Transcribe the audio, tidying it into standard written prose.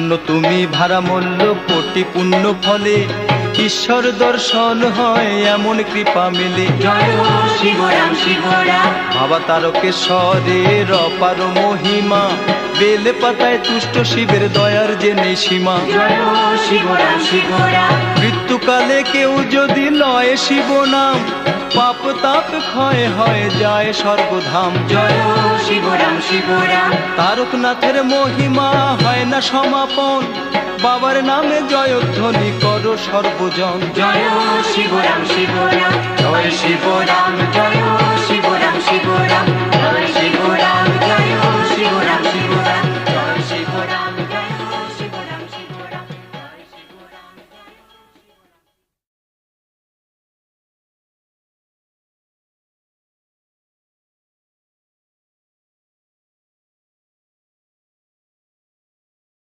ধন্য তুমি ভাড়া মূল্য কোটি পুণ্য ফলে ঈশ্বর দর্শন হয় এমন কৃপা মেলে। জয় হো শিবরাম শিবরাম। বাবা তারকেশ্বরের অপার মহিমা, বেলে পাতায় তুষ্ট শিবের দয়ার যে নেই সীমা। জয় হো শিবরাম শিবরাম। মৃত্যুকালে কেউ যদি লয় শিব নাম, পাপ তাপ ক্ষয় হয় যায় স্বর্গধাম। জয় হো শিবরাম শিবরাম। তারকনাথের মহিমা হয় না সমাপন, বাবার নামে জয়ধ্বনি করো সর্বজন। জয় হো শিবরাম শিবরাম। জয় শিবরাম জয় হো শিবরাম শিবরাম। জয় শিবরাম জয়